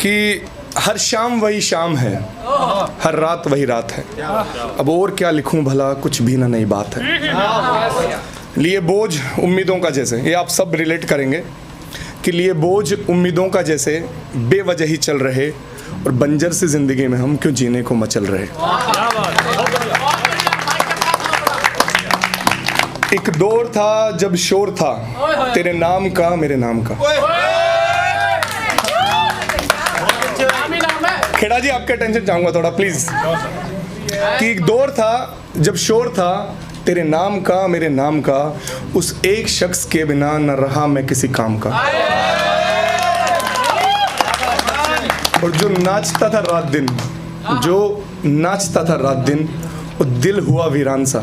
कि हर शाम वही शाम है, हर रात वही रात है। अब और क्या लिखूं भला, कुछ भी ना नई बात है। लिए बोझ उम्मीदों का जैसे, ये आप सब रिलेट करेंगे कि लिए बोझ उम्मीदों का जैसे बेवजह ही चल रहे, और बंजर सी जिंदगी में हम क्यों जीने को मचल रहे। एक दौर था जब शोर था तेरे नाम का मेरे नाम का। खेड़ा जी आपके अटेंशन चाहूंगा थोड़ा प्लीज। कि एक दौर था जब शोर था तेरे नाम का मेरे नाम का, उस एक शख्स के बिना न रहा मैं किसी काम का। और जो नाचता था रात दिन, जो नाचता था रात दिन, वो दिल हुआ वीरान सा।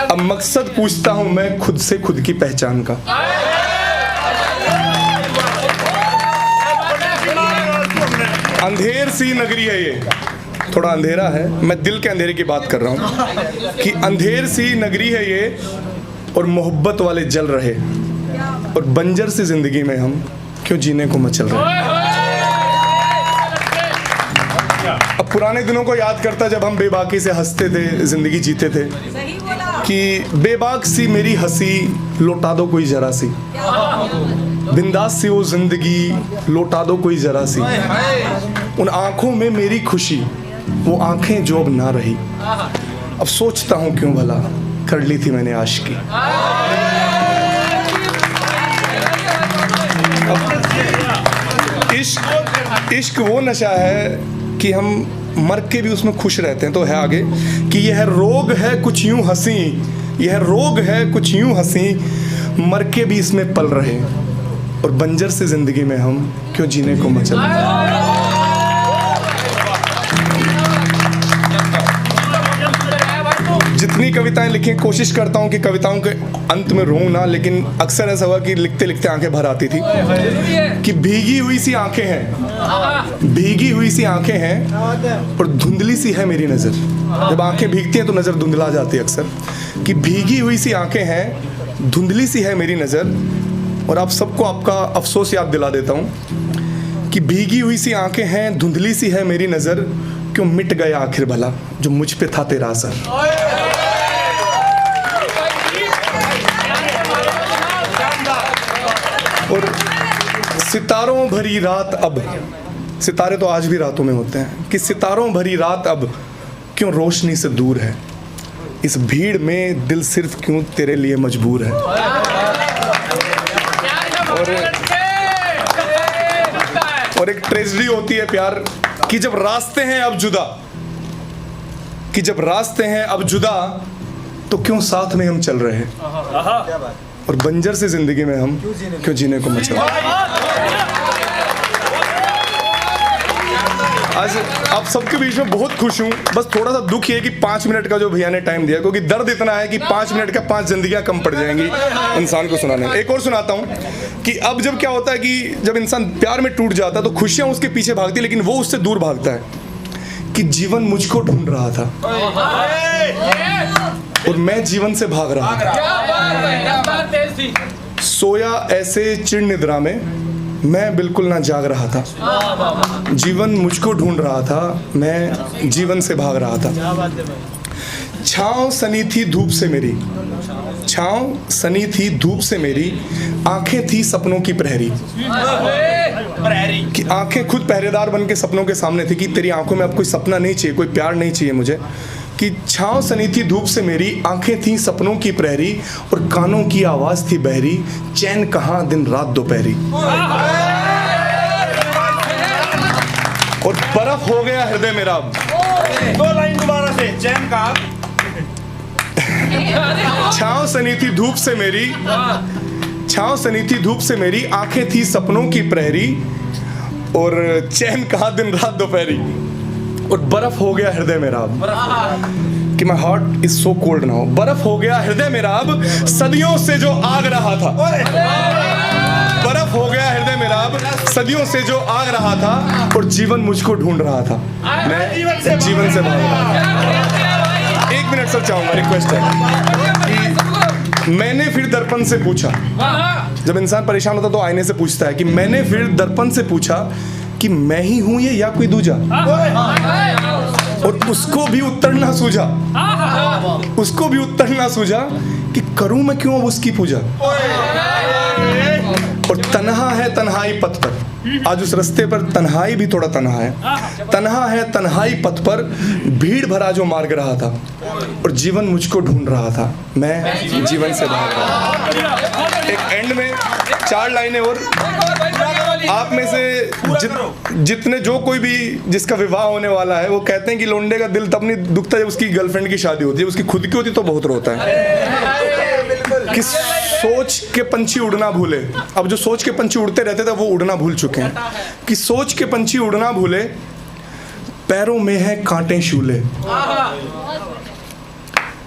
अब मकसद पूछता हूं मैं खुद से खुद की पहचान का। अंधेर सी नगरी है ये, थोड़ा अंधेरा है, मैं दिल के अंधेरे की बात कर रहा हूं कि अंधेर सी नगरी है ये, और मोहब्बत वाले जल रहे, और बंजर सी जिंदगी में हम क्यों जीने को मचल रहे। अब पुराने दिनों को याद करता जब हम बेबाकी से हंसते थे, जिंदगी जीते थे, कि बेबाक सी मेरी हंसी लौटा दो कोई जरा सी, बिंदास सी वो जिंदगी लौटा दो कोई जरा सी। उन आंखों में मेरी खुशी, वो आंखें जो अब ना रही। अब सोचता हूं क्यों भला कर ली थी मैंने आशिकी। इश्क वो नशा है कि हम मर के भी उसमें खुश रहते हैं। तो है आगे कि यह रोग है कुछ यूं हंसी, यह रोग है कुछ यूं हंसी, मर के भी इसमें पल रहे, और बंजर से जिंदगी में हम क्यों जीने को मचल। जितनी कविताएं लिखी कोशिश करता हूं कि कविताओं के अंत में रोऊं ना, लेकिन अक्सर ऐसा हुआ कि लिखते लिखते आंखें भर आती थी। कि भीगी हुई सी आंखें हैं, भीगी हुई सी आंखें हैं, और धुंधली सी है मेरी नज़र। जब आंखें भीगती हैं तो नज़र धुंधला जाती है अक्सर। कि भीगी हुई सी आंखें हैं, धुंधली सी है मेरी नज़र, और आप सबको आपका अफसोस याद दिला देता हूँ कि भीगी हुई सी आंखें हैं, धुंधली सी है मेरी नज़र, क्यों मिट गया आखिर भला जो मुझ पे था तेरा असर। और सितारों भरी रात अब, सितारे तो आज भी रातों में होते हैं, कि सितारों भरी रात अब क्यों रोशनी से दूर है, इस भीड़ में दिल सिर्फ क्यों तेरे लिए मजबूर है। और एक ट्रेजेडी होती है प्यार कि जब रास्ते हैं अब जुदा, कि जब रास्ते हैं अब जुदा, तो क्यों साथ में हम चल रहे हैं, और बंजर से जिंदगी में हम क्यों जीने को मचल। आज आप सबके बीच में बहुत खुश हूँ। बस थोड़ा सा दुख ये है कि 5 मिनट का जो भैया ने टाइम दिया, क्योंकि दर्द इतना है कि 5 मिनट का 5 जिंदगियां कम पड़ जाएंगी इंसान को सुनाने में। एक और सुनाता हूँ कि अब जब क्या होता है कि जब इंसान प्यार में टूट जाता है तो खुशियां उसके पीछे भागती, लेकिन वो उससे दूर भागता है। कि जीवन मुझको ढूंढ रहा था और मैं जीवन से भाग रहा था। सोया ऐसे चिड़ निद्रा में मैं बिल्कुल ना जाग रहा था। जीवन मुझको ढूंढ रहा था, मैं जीवन से भाग रहा था। छाँव सनी थी धूप से मेरी, छाँव सनी थी धूप से मेरी, आंखें थी सपनों की प्रहरी। कि आंखें खुद पहरेदार बन के सपनों के सामने थी कि तेरी आंखों में अब कोई सपना नहीं चाहिए, कोई प्यार नहीं चाहिए मुझे। कि छाँव सनी थी धूप से मेरी, आंखें थी सपनों की प्रहरी, और कानों की आवाज थी बहरी, चैन कहाँ दिन रात दोपहरी। और बर्फ हो गया हृदय मेरा अब। 2 लाइन दोबारा से, चैन कहाँ। छाँव सनी थी धूप से मेरी, छाँव सनी थी धूप से मेरी, आंखें थी सपनों की प्रहरी, और चैन कहाँ दिन रात दोपहरी। और बर्फ हो गया हृदय मेरा अब, कि my heart is so cold now. बर्फ हो गया हृदय मेरा अब, सदियों से जो आग रहा था। बर्फ हो गया हृदय मेरा अब, सदियों से जो आग रहा था, और जीवन मुझको ढूंढ रहा था, मैं जीवन से भाग रहा था। 1 मिनट सर चाहूंगा, रिक्वेस्ट है मैंने फिर दर्पण से पूछा, जब इंसान परेशान होता तो आईने से पूछता है कि मैंने फिर दर्पण से पूछा कि मैं ही हूं ये या कोई दूजा, और उसको भी उत्तर ना सूझा, उसको भी उत्तर ना सूझा कि करूं मैं क्यों अब उसकी पूजा। और तन्हा है तन्हाई पथ पर, आज उस रास्ते पर तन्हाई भी थोड़ा तन्हा है, तन्हा है तन्हाई पथ पर, भीड़ भरा जो मार्ग रहा था, और जीवन मुझको ढूंढ रहा था, मैं जीवन से भाग रहा था। एक एंड में 4 लाइनें और, आप में से जितने जो कोई भी जिसका विवाह होने वाला है वो कहते हैं कि लोंडे का दिल तब नहीं दुखता जब उसकी गर्लफ्रेंड की शादी होती है, उसकी खुद की होती तो बहुत रोता है। कि सोच के पंछी उड़ना भूले, अब जो सोच के पंछी उड़ते रहते थे वो उड़ना भूल चुके हैं। कि सोच के पंछी उड़ना भूले, पैरों में है कांटे शूले,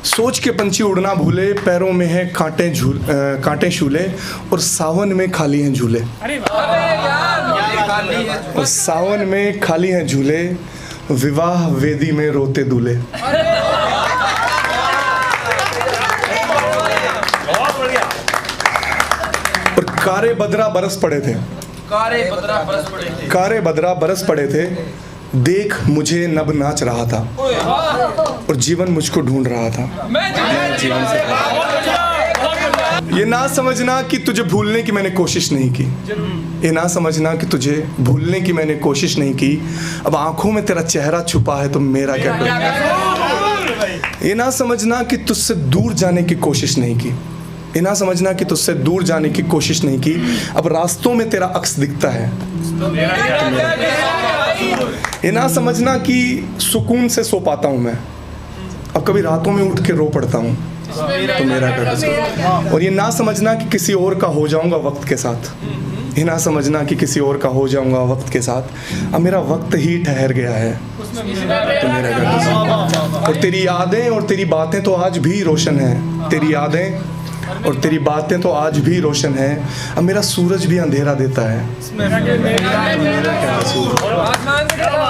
सोच के पंछी उड़ना भूले, पैरों में है कांटे शूले, और सावन में खाली हैं झूले, और सावन में खाली हैं झूले, विवाह वेदी में रोते दूल्हे। और कारे बदरा बरस पड़े थे, कारे बदरा बरस पड़े थे, देख मुझे नभ नाच रहा था, और जीवन मुझको ढूंढ रहा था, मैं जीवन से। ये ना समझना कि तुझे भूलने की मैंने कोशिश नहीं की, ये ना समझना कि तुझे भूलने की मैंने कोशिश नहीं की, अब आंखों में तेरा चेहरा छुपा है तो मेरा क्या करूं। ये ना समझना कि तुझसे दूर जाने की कोशिश नहीं की, ये ना समझना कि तुझसे दूर जाने की कोशिश नहीं की, अब रास्तों में तेरा अक्स दिखता है। ये ना समझना कि सुकून से सो पाता हूँ मैं, अब कभी रातों में उठ के रो पड़ता हूँ तो मेरा क्या कसूर। और ये ना समझना कि किसी और का हो जाऊंगा वक्त के साथ, ये ना समझना कि किसी और का हो जाऊंगा वक्त के साथ, अब मेरा वक्त ही ठहर गया है तो मेरा क्या कसूर। और तेरी यादें और तेरी बातें तो आज भी रोशन हैं, तेरी यादें और तेरी बातें तो आज भी रोशन है, अब मेरा सूरज भी अंधेरा देता है।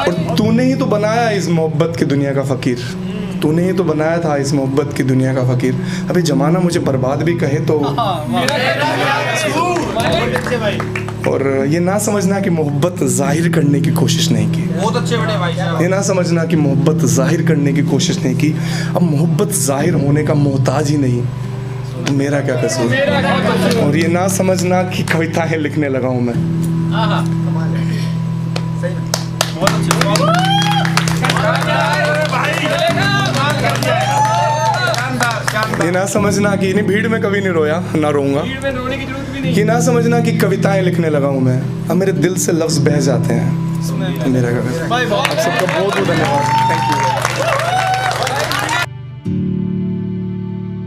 और तूने ही तो बनाया इस मोहब्बत की दुनिया का फकीर, तूने ही तो बनाया था इस मोहब्बत की दुनिया का फकीर, अभी जमाना मुझे बर्बाद भी कहे तो। और ये ना समझना कि मोहब्बत जाहिर करने की कोशिश नहीं की, बहुत अच्छे बड़े भाई साहब। ये ना समझना कि मोहब्बत जाहिर करने की कोशिश नहीं की, अब मोहब्बत जाहिर होने का मोहताज ही नहीं तो मेरा क्या कसूर। और ये ना समझना कि कविताएं लिखने लगा हूं मैं, ये ना समझना कि इन्हीं भीड़ में कभी नहीं रोया ना रोऊंगा, ये ना समझना कि कविताएं लिखने लगा हूं मैं, अब मेरे दिल से लफ्ज बह जाते हैं तो मेरा क्या कसूर। आप सबका बहुत बहुत धन्यवाद।